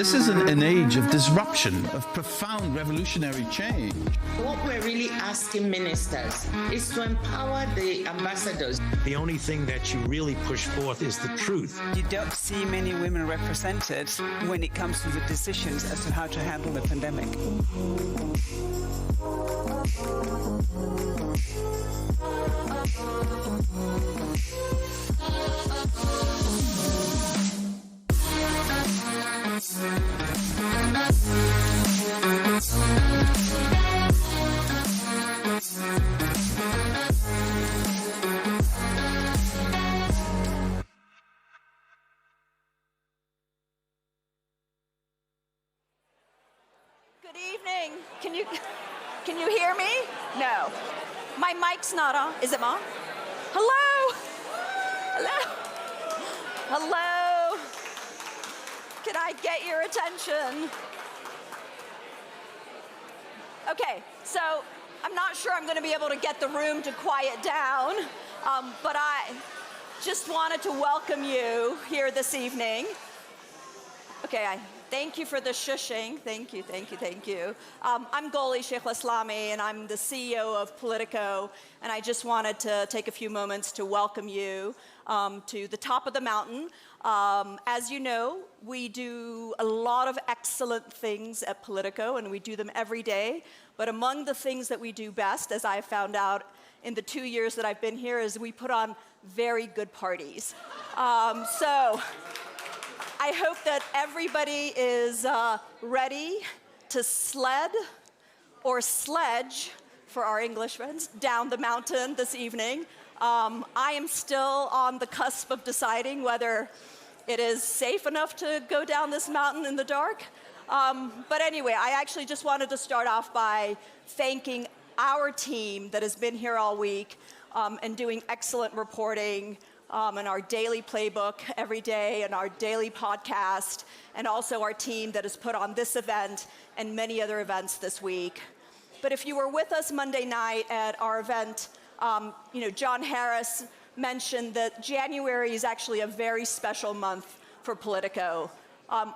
This is an age of disruption, of profound revolutionary change. What we're really asking ministers is to empower the ambassadors. The only thing that you really push forth is the truth. You don't see many women represented when it comes to the decisions as to how to handle the pandemic. Good evening. Can you hear me? No. My mic's not on. Is it on? Hello? Hello? Hello? Can I get your attention? Okay, so I'm not sure I'm going to be able to get the room to quiet down, but I just wanted to welcome you here this evening. Okay, thank you for the shushing. Thank you, thank you, thank you. I'm Goli Sheikh Islami, and I'm the CEO of Politico, and I just wanted to take a few moments to welcome you to the top of the mountain. As you know, we do a lot of excellent things at Politico, and we do them every day. But among the things that we do best, as I found out in the 2 years that I've been here, is we put on very good parties. So I hope that everybody is ready to sled or sledge, for our English friends, down the mountain this evening. I am still on the cusp of deciding whether it is safe enough to go down this mountain in the dark. But anyway, I actually just wanted to start off by thanking our team that has been here all week and doing excellent reporting and our daily playbook every day and our daily podcast, and also our team that has put on this event and many other events this week. But if you were with us Monday night at our event, John Harris mentioned that January is actually a very special month for Politico.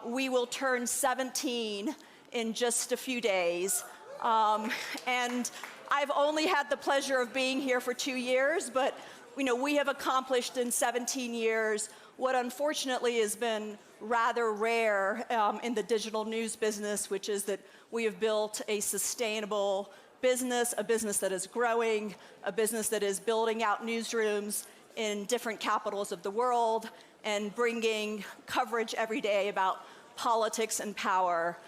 We will turn 17 in just a few days. And I've only had the pleasure of being here for 2 years, but we have accomplished in 17 years what unfortunately has been rather rare in the digital news business, which is that we have built a sustainable business, a business that is growing, a business that is building out newsrooms in different capitals of the world and bringing coverage every day about politics and power.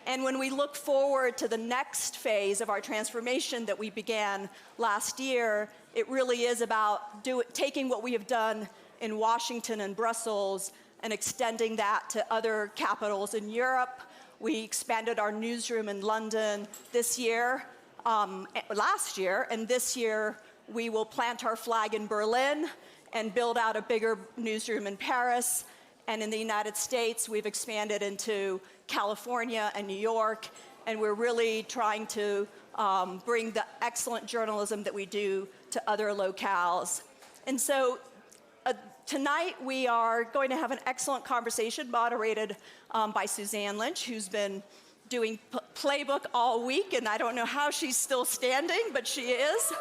And when we look forward to the next phase of our transformation that we began last year, it really is about taking what we have done in Washington and Brussels and extending that to other capitals in Europe. We expanded our newsroom in London this year, last year, and this year we will plant our flag in Berlin and build out a bigger newsroom in Paris. And in the United States, we've expanded into California and New York, and we're really trying to bring the excellent journalism that we do to other locales. And so tonight we are going to have an excellent conversation moderated by Suzanne Lynch, who's been doing playbook all week, and I don't know how she's still standing, but she is.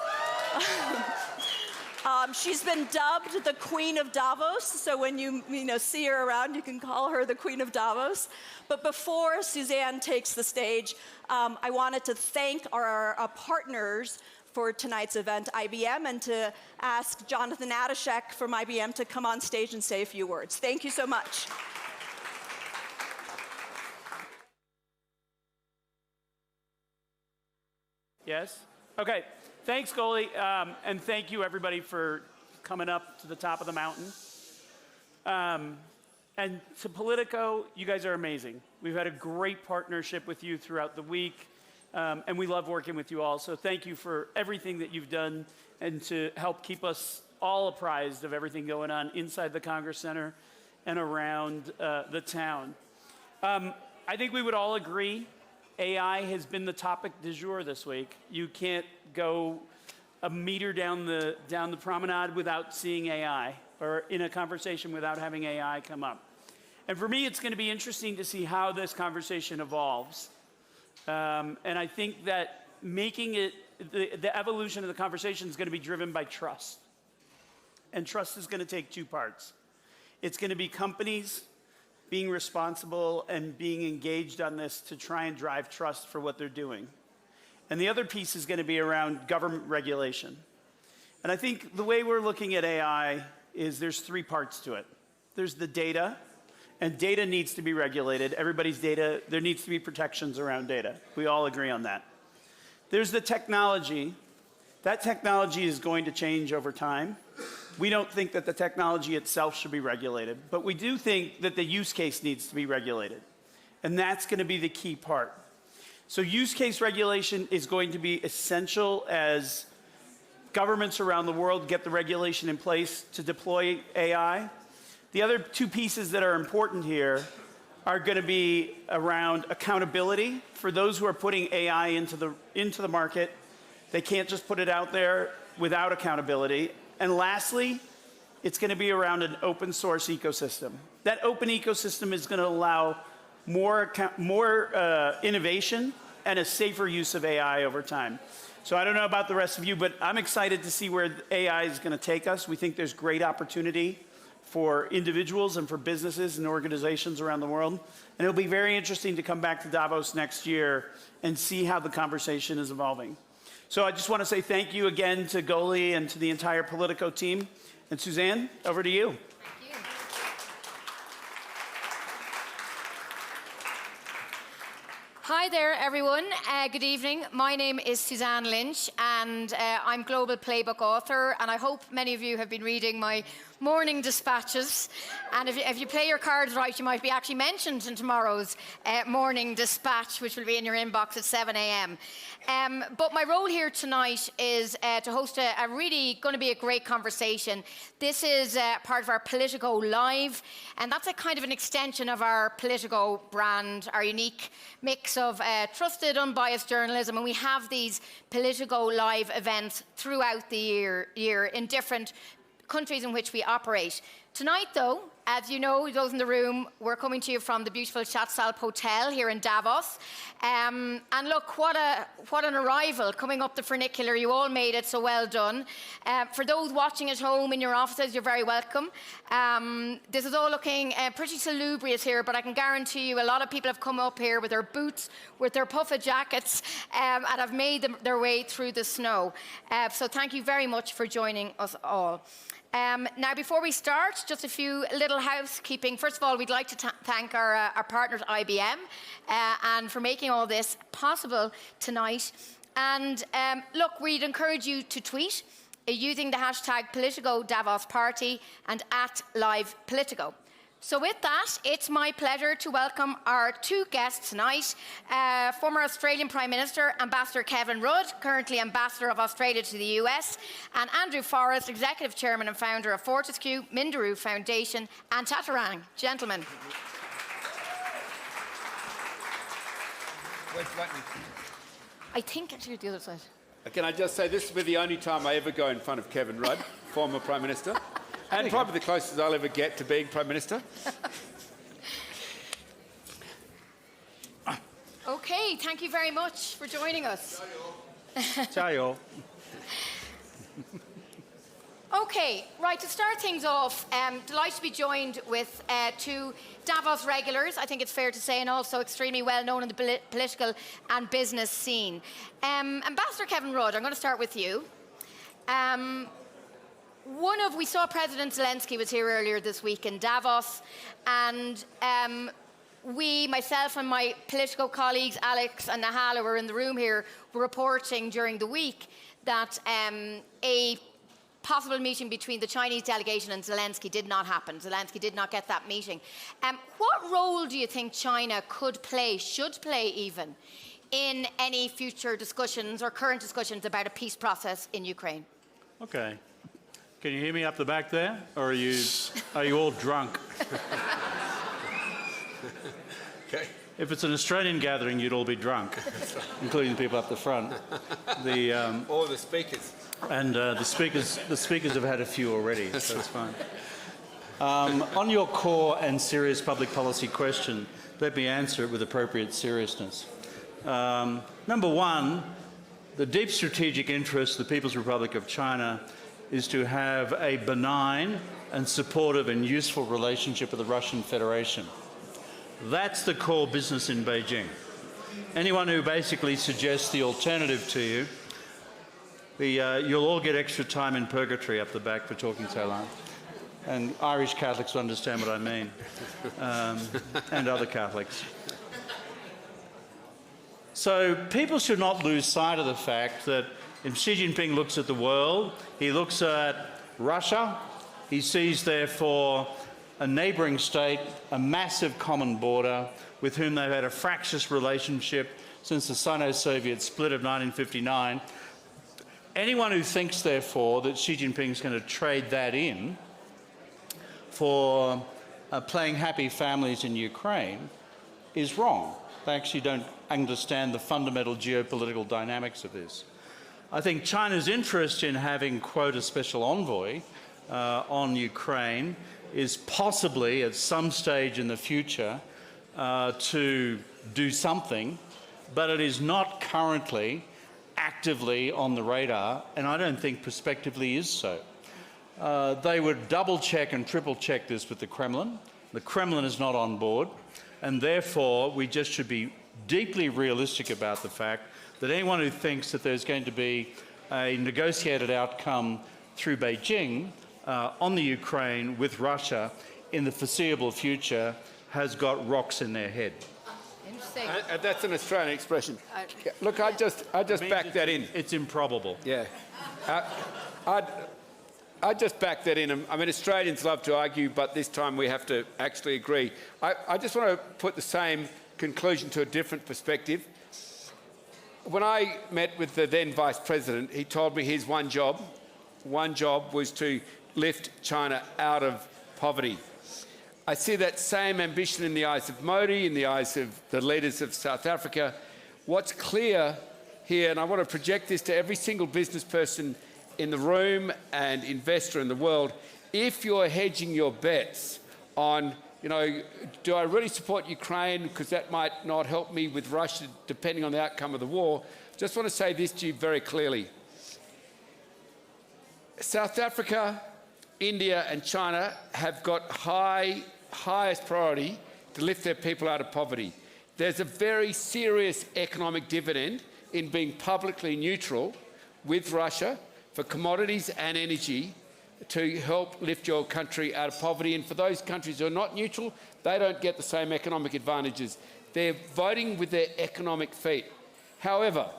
She's been dubbed the Queen of Davos, so when you see her around, you can call her the Queen of Davos. But before Suzanne takes the stage, I wanted to thank our partners for tonight's event, IBM, and to ask Jonathan Adashek from IBM to come on stage and say a few words. Thank you so much. Yes? Okay. Thanks, Goli, and thank you, everybody, for coming up to the top of the mountain. And to Politico, you guys are amazing. We've had a great partnership with you throughout the week, and we love working with you all. So thank you for everything that you've done and to help keep us all apprised of everything going on inside the Congress Center and around the town. I think we would all agree AI has been the topic du jour this week. You can't go a meter down the promenade without seeing AI, or in a conversation without having AI come up. And for me, it's going to be interesting to see how this conversation evolves. And I think that making it, the evolution of the conversation is going to be driven by trust. And trust is going to take two parts. It's going to be companies being responsible and being engaged on this to try and drive trust for what they're doing. And the other piece is going to be around government regulation. And I think the way we're looking at AI is there's three parts to it. There's the data, and data needs to be regulated. Everybody's data, there needs to be protections around data. We all agree on that. There's the technology. That technology is going to change over time. We don't think that the technology itself should be regulated, but we do think that the use case needs to be regulated. And that's going to be the key part. So use case regulation is going to be essential as governments around the world get the regulation in place to deploy AI. The other two pieces that are important here are going to be around accountability for those who are putting AI into the market. They can't just put it out there without accountability. And lastly, it's going to be around an open source ecosystem. That open ecosystem is going to allow more innovation and a safer use of AI over time. So I don't know about the rest of you, but I'm excited to see where AI is going to take us. We think there's great opportunity for individuals and for businesses and organizations around the world. And it'll be very interesting to come back to Davos next year and see how the conversation is evolving. So I just want to say thank you again to Goli and to the entire Politico team. And Suzanne, over to you. Thank you. Hi there, everyone. Good evening. My name is Suzanne Lynch, and I'm Global Playbook author, and I hope many of you have been reading my morning dispatches. And if you play your cards right, you might be actually mentioned in tomorrow's morning dispatch, which will be in your inbox at 7 a.m. But my role here tonight is to host a really going to be a great conversation. This is part of our Politico Live, and that's a kind of an extension of our Politico brand, our unique mix of trusted, unbiased journalism. And we have these Politico Live events throughout the year in different countries in which we operate. Tonight, though, as you know, those in the room, we're coming to you from the beautiful Schatzalp Hotel here in Davos. And look, what an arrival coming up the funicular. You all made it, so well done. For those watching at home in your offices, you're very welcome. This is all looking pretty salubrious here, but I can guarantee you a lot of people have come up here with their boots, with their puffer jackets, and have made their way through the snow. So thank you very much for joining us all. Now, before we start, just a few little housekeeping. First of all, we'd like to thank our partners, IBM, and for making all this possible tonight. And look, we'd encourage you to tweet using the hashtag Politico Davos Party and @LivePolitico. So with that, it's my pleasure to welcome our two guests tonight. Former Australian Prime Minister, Ambassador Kevin Rudd, currently Ambassador of Australia to the US, and Andrew Forrest, Executive Chairman and Founder of Fortescue, Minderoo Foundation, and Tatarang. Gentlemen. I think actually the other side. Can I just say, this will be the only time I ever go in front of Kevin Rudd, former Prime Minister. And probably the closest I'll ever get to being Prime Minister. Okay, thank you very much for joining us. Ciao. Okay, right, to start things off, delighted to be joined with two Davos regulars, I think it's fair to say, and also extremely well known in the political and business scene. Ambassador Kevin Rudd, I'm going to start with you. We saw President Zelensky was here earlier this week in Davos, and myself and my Politico colleagues, Alex and Nahal, who were in the room here, were reporting during the week that a possible meeting between the Chinese delegation and Zelensky did not happen. Zelensky did not get that meeting. What role do you think China could play, should play even, in any future discussions or current discussions about a peace process in Ukraine? Okay. Can you hear me up the back there, or are you all drunk? Okay. If it's an Australian gathering, you'd all be drunk, including the people up the front. Or the speakers. And the speakers have had a few already, so it's fine. On your core and serious public policy question, let me answer it with appropriate seriousness. Number one, the deep strategic interest of the People's Republic of China is to have a benign and supportive and useful relationship with the Russian Federation. That's the core business in Beijing. Anyone who basically suggests the alternative to you, you'll all get extra time in purgatory up the back for talking so long. And Irish Catholics will understand what I mean, and other Catholics. So people should not lose sight of the fact that if Xi Jinping looks at the world, he looks at Russia, he sees therefore a neighbouring state, a massive common border with whom they've had a fractious relationship since the Sino-Soviet split of 1959. Anyone who thinks therefore that Xi Jinping is going to trade that in for playing happy families in Ukraine is wrong. They actually don't understand the fundamental geopolitical dynamics of this. I think China's interest in having, quote, a special envoy on Ukraine is possibly at some stage in the future to do something, but it is not currently actively on the radar, and I don't think prospectively is so. They would double check and triple check this with the Kremlin. The Kremlin is not on board, and therefore we just should be deeply realistic about the fact that anyone who thinks that there's going to be a negotiated outcome through Beijing on the Ukraine with Russia in the foreseeable future has got rocks in their head. Interesting. That's an Australian expression. Look, I just back that in. It's improbable. Yeah. I'd just back that in. I mean, Australians love to argue, but this time we have to actually agree. I just want to put the same conclusion to a different perspective. When I met with the then Vice President, he told me his one job was to lift China out of poverty. I see that same ambition in the eyes of Modi, in the eyes of the leaders of South Africa. What's clear here, and I want to project this to every single business person in the room and investor in the world, if you're hedging your bets on, do I really support Ukraine because that might not help me with Russia depending on the outcome of the war, just want to say this to you very clearly. South Africa, India and China have got highest priority to lift their people out of poverty. There's a very serious economic dividend in being publicly neutral with Russia for commodities and energy to help lift your country out of poverty. And for those countries who are not neutral, they don't get the same economic advantages. They're voting with their economic feet. However,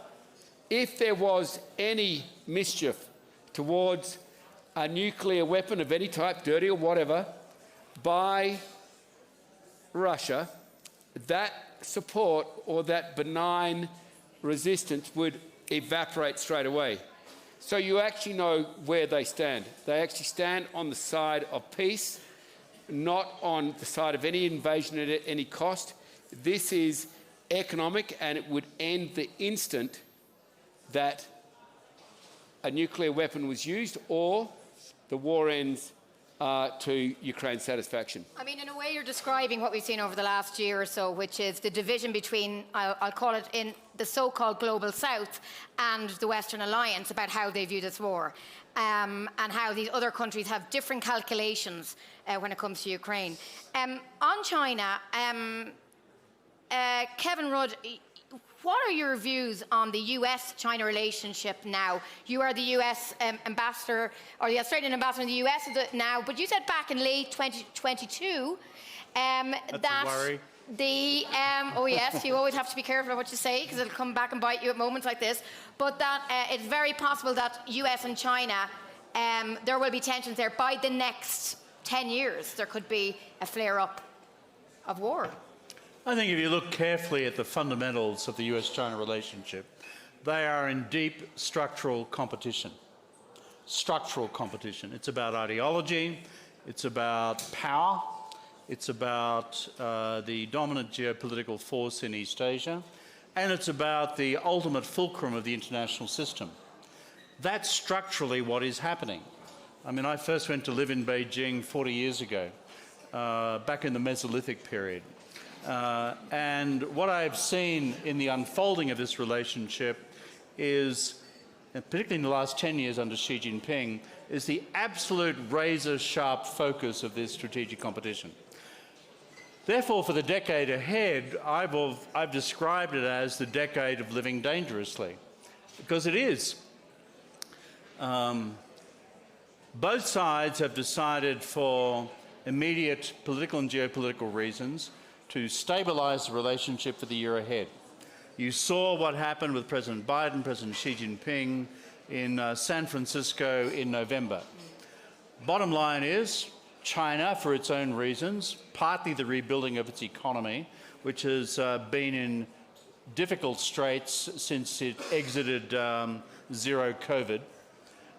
if there was any mischief towards a nuclear weapon of any type, dirty or whatever, by Russia, that support or that benign resistance would evaporate straight away. So you actually know where they stand. They actually stand on the side of peace, not on the side of any invasion at any cost. This is economic, and it would end the instant that a nuclear weapon was used or the war ends to Ukraine's satisfaction. I mean, in a way, you're describing what we've seen over the last year or so, which is the division between, I'll call it, in the so-called Global South and the Western Alliance about how they view this war, and how these other countries have different calculations when it comes to Ukraine. On China, Kevin Rudd, what are your views on the US-China relationship now? You are the US ambassador, or the Australian ambassador in the US now, but you said back in late 2022 That's a worry. Oh yes, you always have to be careful of what you say because it'll come back and bite you at moments like this, but that it's very possible that US and China, there will be tensions there. By the next 10 years, there could be a flare-up of war. I think if you look carefully at the fundamentals of the US-China relationship, they are in deep structural competition. Structural competition. It's about ideology, it's about power, it's about the dominant geopolitical force in East Asia, and it's about the ultimate fulcrum of the international system. That's structurally what is happening. I mean, I first went to live in Beijing 40 years ago, back in the Mesolithic period. And what I've seen in the unfolding of this relationship is, particularly in the last 10 years under Xi Jinping, is the absolute razor-sharp focus of this strategic competition. Therefore, for the decade ahead, I've described it as the decade of living dangerously, because it is. Both sides have decided for immediate political and geopolitical reasons to stabilize the relationship for the year ahead. You saw what happened with President Biden, President Xi Jinping in San Francisco in November. Bottom line is, China, for its own reasons, partly the rebuilding of its economy, which has been in difficult straits since it exited zero COVID,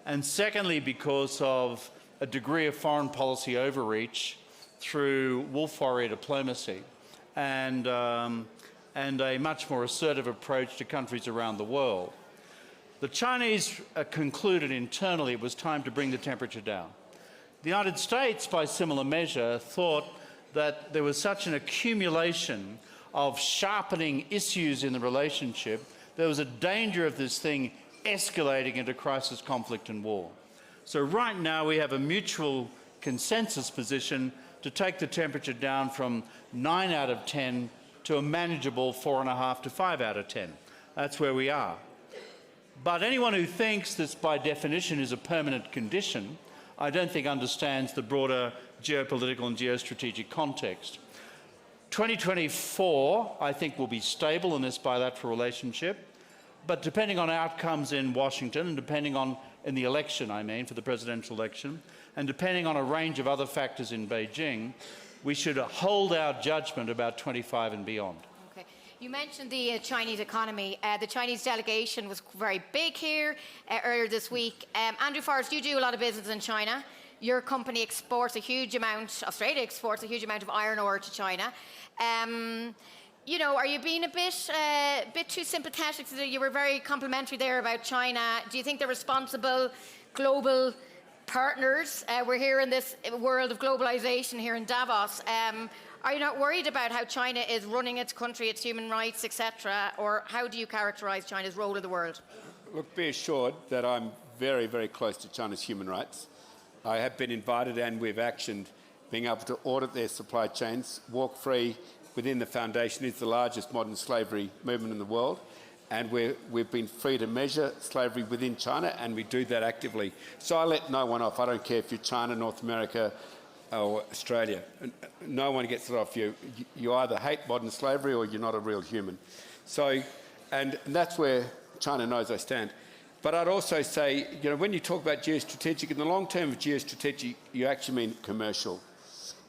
and secondly because of a degree of foreign policy overreach through wolf warrior diplomacy and a much more assertive approach to countries around the world. The Chinese concluded internally it was time to bring the temperature down. The United States, by similar measure, thought that there was such an accumulation of sharpening issues in the relationship, there was a danger of this thing escalating into crisis, conflict and war. So right now we have a mutual consensus position to take the temperature down from 9 out of 10 to a manageable 4.5 to 5 out of 10. That's where we are. But anyone who thinks this by definition is a permanent condition, I don't think understands the broader geopolitical and geostrategic context. 2024, I think, will be stable in this bilateral relationship, but depending on outcomes in Washington and depending on, in the election, I mean, for the presidential election, and depending on a range of other factors in Beijing, we should hold our judgment about 25 and beyond. Okay. You mentioned the Chinese economy. The Chinese delegation was very big here earlier this week. Andrew Forrest, you do a lot of business in China. Your company exports a huge amount, Australia exports a huge amount of iron ore to China. You know, are you being a bit too sympathetic? You were very complimentary there about China. Do you think they're responsible global partners? We're here in this world of globalization here in Davos. Are you not worried about how China is running its country, its human rights, etc.? Or how do you characterize China's role in the world? Look, be assured that I'm very, very close to China's human rights. I have been invited and we've actioned being able to audit their supply chains. Walk Free within the foundation is the largest modern slavery movement in the world, and we've been free to measure slavery within China, and we do that actively. So I let no one off. I don't care if you're China, North America or Australia. No one gets it off you. You either hate modern slavery or you're not a real human. So, and that's where China knows I stand. But I'd also say, you know, when you talk about geostrategic, in the long term of geostrategic, you actually mean commercial.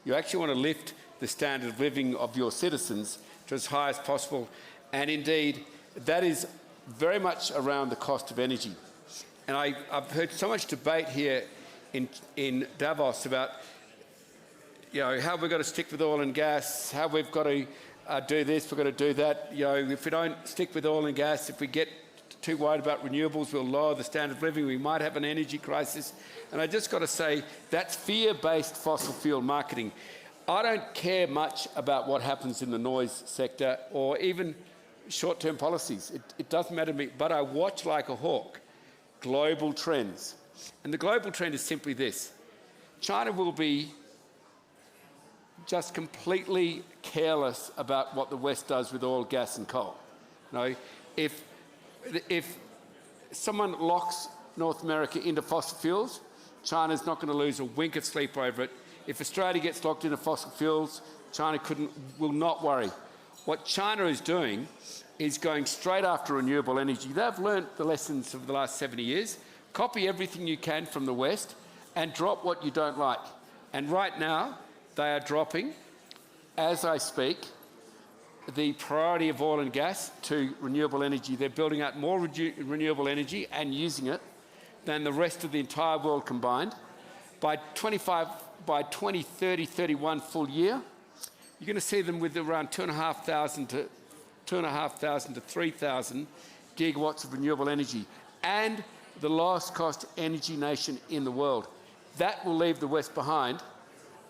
You actually want to lift the standard of living of your citizens to as high as possible. And indeed, that is very much around the cost of energy. And I've heard so much debate here in Davos about, you know, how we've got to stick with oil and gas, how we've got to do this, we've got to do that. You know, if we don't stick with oil and gas, if we get too worried about renewables, we'll lower the standard of living, we might have an energy crisis. And I just got to say, that's fear-based fossil fuel marketing. I don't care much about what happens in the noise sector or even short-term policies. It doesn't matter to me, but I watch like a hawk global trends. And the global trend is simply this. China will be just completely careless about what the West does with oil, gas and coal. You know, if someone locks North America into fossil fuels, China's not going to lose a wink of sleep over it. If Australia gets locked into fossil fuels, China will not worry. What China is doing is going straight after renewable energy. They've learnt the lessons of the last 70 years. Copy everything you can from the West and drop what you don't like. And right now, they are dropping, as I speak, the priority of oil and gas to renewable energy. They're building out more renewable energy and using it than the rest of the entire world combined. By 2030, 31 full year, you're going to see them with around 2,500 to 3,000 gigawatts of renewable energy, and the lowest cost energy nation in the world. that will leave the West behind.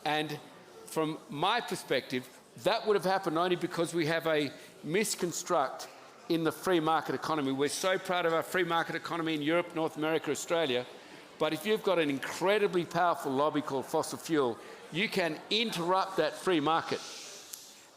And from my perspective, that would have happened only because we have a misconstruct in the free market economy. We're so proud of our free market economy in Europe, North America, Australia. But if you've got an incredibly powerful lobby called fossil fuel, you can interrupt that free market.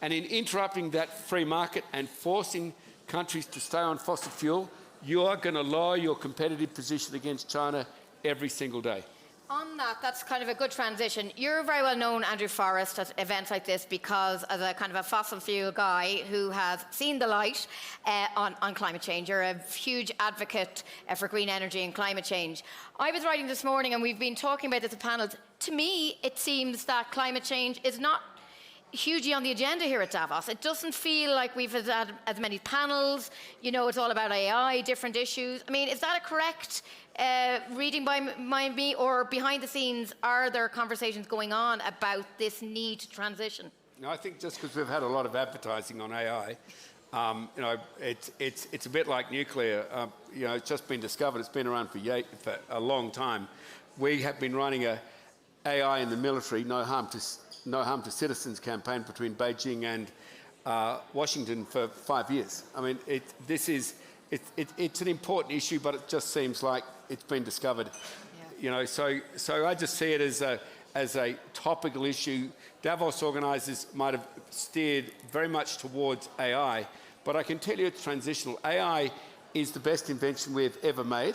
And in interrupting that free market and forcing countries to stay on fossil fuel, you are going to lower your competitive position against China every single day. On that, that's kind of a good transition. You're very well known, Andrew Forrest, at events like this because as a kind of a fossil fuel guy who has seen the light on climate change. You're a huge advocate for green energy and climate change. I was writing this morning and we've been talking about this at panels. To me, it seems that climate change is not hugely on the agenda here at Davos. It doesn't feel like we've had as many panels. You know, it's all about AI, different issues. I mean, is that a correct reading by me, or behind the scenes, are there conversations going on about this need to transition? No, I think just because we've had a lot of advertising on AI, you know, it's a bit like nuclear. You know, it's just been discovered. It's been around for a long time. We have been running a AI in the military, no harm to citizens campaign between Beijing and Washington for 5 years. I mean, it's an important issue, but it just seems like it's been discovered. Yeah. You know, so I just see it as a topical issue. Davos organisers might have steered very much towards AI, but I can tell you it's transitional. AI is the best invention we've ever made,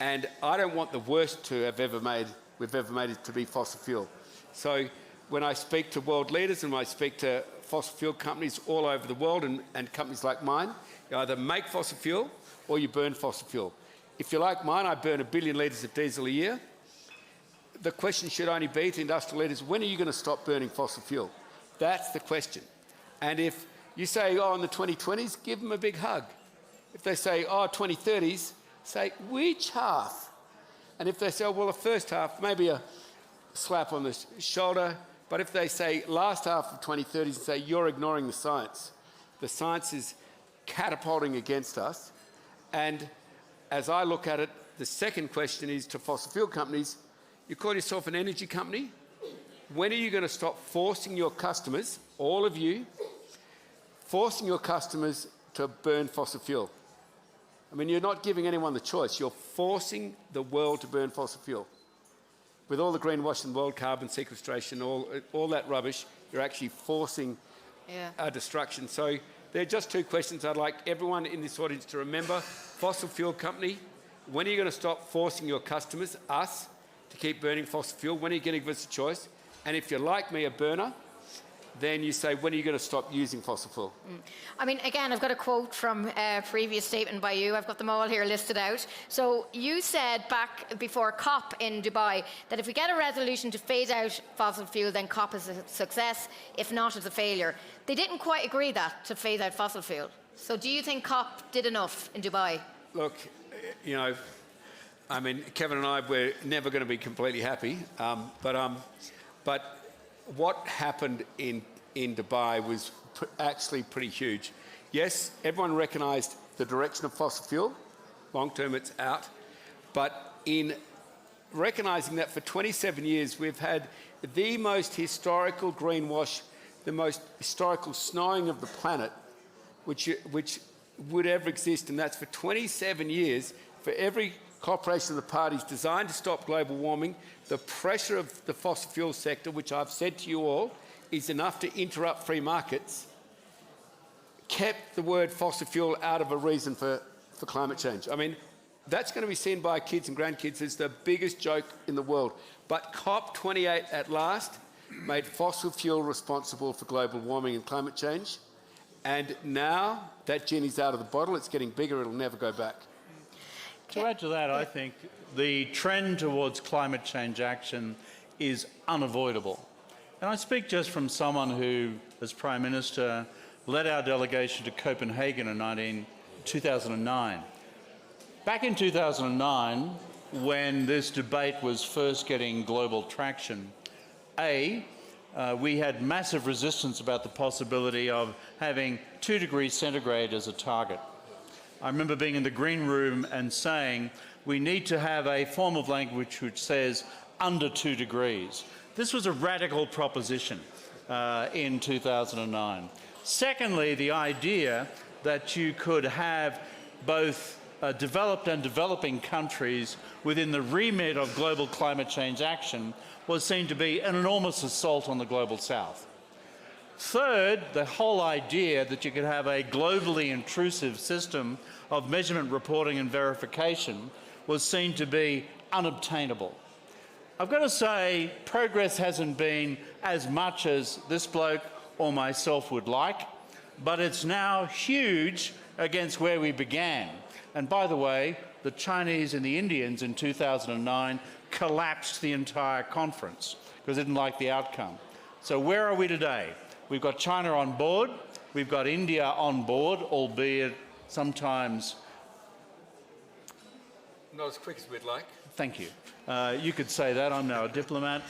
and I don't want the worst we've ever made it to be fossil fuel. So when I speak to world leaders and when I speak to fossil fuel companies all over the world and companies like mine, you either make fossil fuel or you burn fossil fuel. If you're like mine, I burn 1 billion litres of diesel a year. The question should only be to industrial leaders, when are you going to stop burning fossil fuel? That's the question. And if you say, oh, in the 2020s, give them a big hug. If they say, oh, 2030s, say, which half? And if they say, oh, well, the first half, maybe a slap on the shoulder. But if they say last half of 2030s and say, you're ignoring the science is catapulting against us. And as I look at it, the second question is to fossil fuel companies, you call yourself an energy company? When are you going to stop forcing your customers, all of you, forcing your customers to burn fossil fuel? I mean, you're not giving anyone the choice. You're forcing the world to burn fossil fuel. With all the greenwashing in the world, carbon sequestration, all that rubbish, you're actually forcing a destruction. So there are just two questions I'd like everyone in this audience to remember. Fossil fuel company, when are you going to stop forcing your customers, us, to keep burning fossil fuel? When are you going to give us a choice? And if you're like me, a burner, then you say, when are you going to stop using fossil fuel? I mean, again, I've got a quote from a previous statement by you. I've got them all here listed out. So you said back before COP in Dubai that if we get a resolution to phase out fossil fuel, then COP is a success. If not, it's a failure. They didn't quite agree that to phase out fossil fuel. So do you think COP did enough in Dubai? Look, you know, I mean, Kevin and I, we're never going to be completely happy. But what happened in Dubai was actually pretty huge. Yes, everyone recognised the direction of fossil fuel. Long term, it's out. But in recognising that for 27 years, we've had the most historical greenwash, the most historical snowing of the planet, which would ever exist, and that's for 27 years, for every cooperation of the parties designed to stop global warming, the pressure of the fossil fuel sector, which I've said to you all, is enough to interrupt free markets, kept the word fossil fuel out of a reason for climate change. I mean, that's going to be seen by kids and grandkids as the biggest joke in the world. But COP28 at last made fossil fuel responsible for global warming and climate change. And now that genie's out of the bottle, it's getting bigger, it'll never go back. To add to that, I think the trend towards climate change action is unavoidable. And I speak just from someone who, as Prime Minister, led our delegation to Copenhagen in 2009. Back in 2009, when this debate was first getting global traction, we had massive resistance about the possibility of having 2 degrees centigrade as a target. I remember being in the green room and saying, we need to have a form of language which says under 2 degrees. This was a radical proposition in 2009. Secondly, the idea that you could have both developed and developing countries within the remit of global climate change action was seen to be an enormous assault on the global south. Third, the whole idea that you could have a globally intrusive system of measurement, reporting and verification was seen to be unobtainable. I've got to say, progress hasn't been as much as this bloke or myself would like, but it's now huge against where we began. And by the way, the Chinese and the Indians in 2009 collapsed the entire conference because they didn't like the outcome. So where are we today? We've got China on board, we've got India on board, albeit sometimes Not as quick as we'd like. Thank you. You could say that. I'm now a diplomat.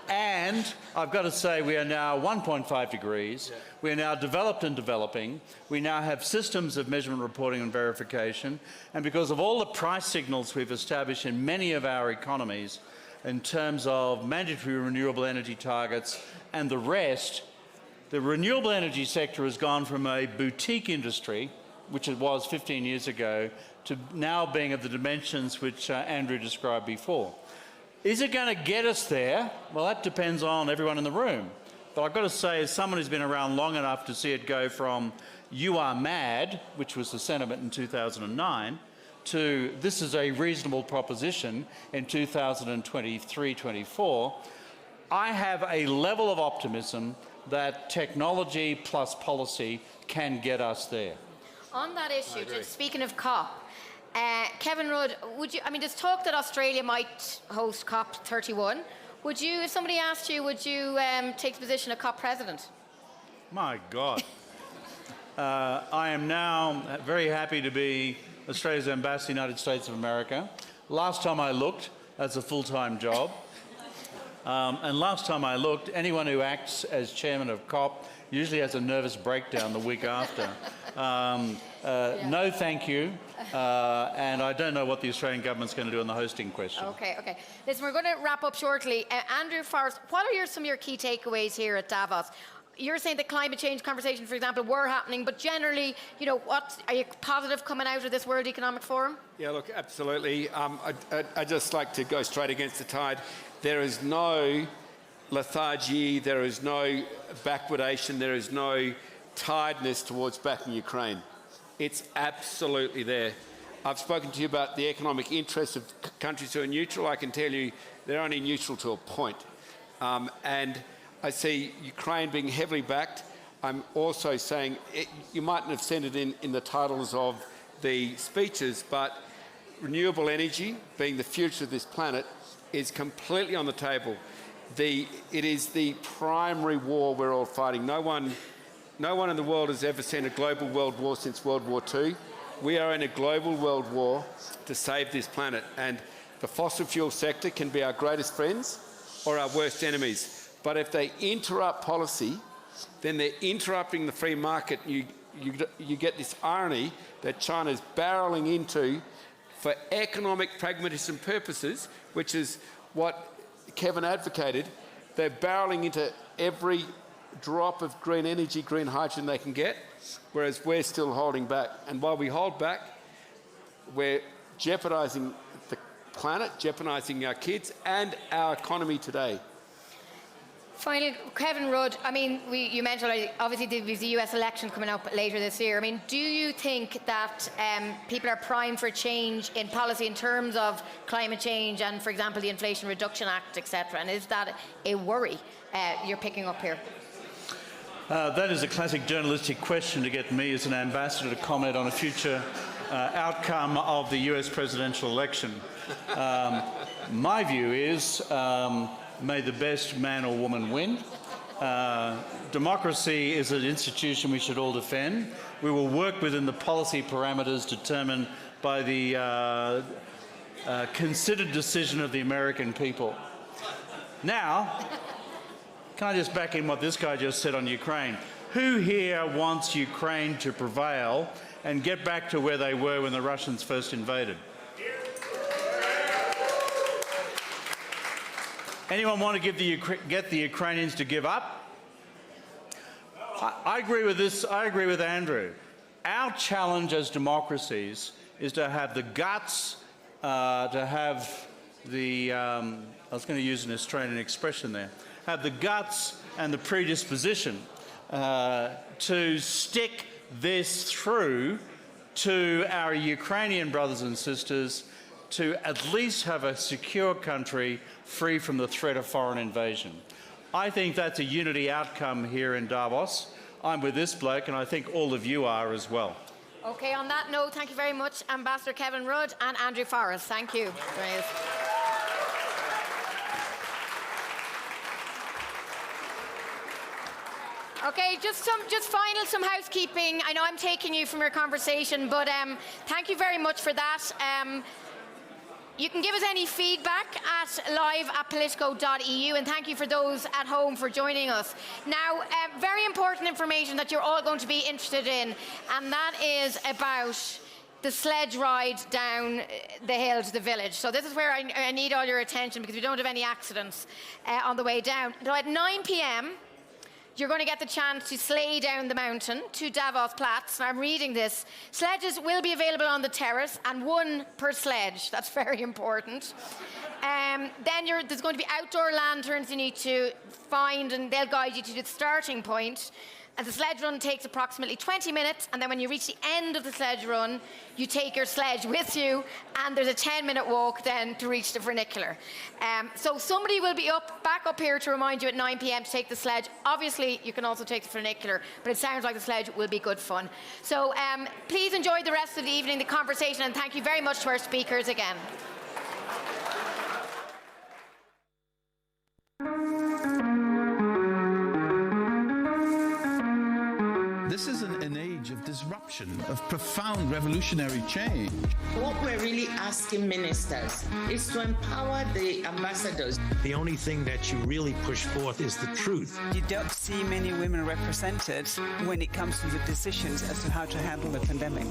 And I've got to say we are now 1.5 degrees. Yeah. We are now developed and developing. We now have systems of measurement, reporting and verification. And because of all the price signals we've established in many of our economies in terms of mandatory renewable energy targets and the rest, the renewable energy sector has gone from a boutique industry, which it was 15 years ago, to now being of the dimensions which Andrew described before. Is it going to get us there? Well, that depends on everyone in the room. But I've got to say, as someone who's been around long enough to see it go from "you are mad," which was the sentiment in 2009, to "this is a reasonable proposition" in 2023-24, I have a level of optimism that technology plus policy can get us there. On that issue, just speaking of COP, Kevin Rudd, there's talk that Australia might host COP 31. Would you, if somebody asked you, would you take the position of COP president? My God. I am now very happy to be Australia's ambassador to the United States of America. Last time I looked, that's a full-time job. And last time I looked, anyone who acts as chairman of COP usually has a nervous breakdown the week after. No thank you, and I don't know what the Australian government's going to do on the hosting question. Okay. Listen, we're going to wrap up shortly. Andrew Forrest, what are some of your key takeaways here at Davos? You're saying the climate change conversation, for example, were happening, but generally, what are you positive coming out of this World Economic Forum? Yeah, look, absolutely. I'd just like to go straight against the tide. There is no lethargy, there is no backwardation, there is no tiredness towards backing Ukraine. It's absolutely there. I've spoken to you about the economic interests of countries who are neutral. I can tell you they're only neutral to a point. And I see Ukraine being heavily backed. I'm also saying, you mightn't have seen it in the titles of the speeches, but renewable energy, being the future of this planet, is completely on the table. It is the primary war we're all fighting. No one in the world has ever seen a global world war since World War II. We are in a global world war to save this planet, and the fossil fuel sector can be our greatest friends or our worst enemies. But if they interrupt policy, then they're interrupting the free market. You get this irony that China's barreling into for economic pragmatism purposes, which is what Kevin advocated. They're barreling into every drop of green energy, green hydrogen they can get, whereas we're still holding back. And while we hold back, we're jeopardising the planet, jeopardising our kids and our economy today. Finally, Kevin Rudd, you mentioned obviously there's the US election coming up later this year. Do you think that people are primed for change in policy in terms of climate change and, for example, the Inflation Reduction Act, etc.? And is that a worry you're picking up here? That is a classic journalistic question to get me as an ambassador to comment on a future outcome of the US presidential election. My view is may the best man or woman win. Democracy is an institution we should all defend. We will work within the policy parameters determined by the considered decision of the American people. Now, can I just back in what this guy just said on Ukraine? Who here wants Ukraine to prevail and get back to where they were when the Russians first invaded? Anyone want to get the Ukrainians to give up? I agree with this. I agree with Andrew. Our challenge as democracies is to have the guts, to have the, I was going to use an Australian expression there, have the guts and the predisposition to stick this through to our Ukrainian brothers and sisters to at least have a secure country free from the threat of foreign invasion. I think that's a unity outcome here in Davos. I'm with this bloke, and I think all of you are as well. Okay, on that note, thank you very much, Ambassador Kevin Rudd and Andrew Forrest. Thank you. Okay, just some housekeeping. I know I'm taking you from your conversation, but thank you very much for that. You can give us any feedback at live@politico.eu, and thank you for those at home for joining us. Now, very important information that you're all going to be interested in, and that is about the sledge ride down the hill to the village. So this is where I need all your attention, because we don't have any accidents on the way down. So at 9 p.m, you're going to get the chance to sleigh down the mountain to Davos Platz. And I'm reading this. Sledges will be available on the terrace, and one per sledge. That's very important. Then there's going to be outdoor lanterns you need to find, and they'll guide you to the starting point. And the sledge run takes approximately 20 minutes, and then when you reach the end of the sledge run, you take your sledge with you, and there's a 10-minute walk then to reach the funicular. So somebody will be back up here to remind you at 9 p.m. to take the sledge. Obviously, you can also take the funicular, but it sounds like the sledge will be good fun. So please enjoy the rest of the evening, the conversation, and thank you very much to our speakers again. This is an age of disruption, of profound revolutionary change. What we're really asking ministers is to empower the ambassadors. The only thing that you really push forth is the truth. You don't see many women represented when it comes to the decisions as to how to handle the pandemic.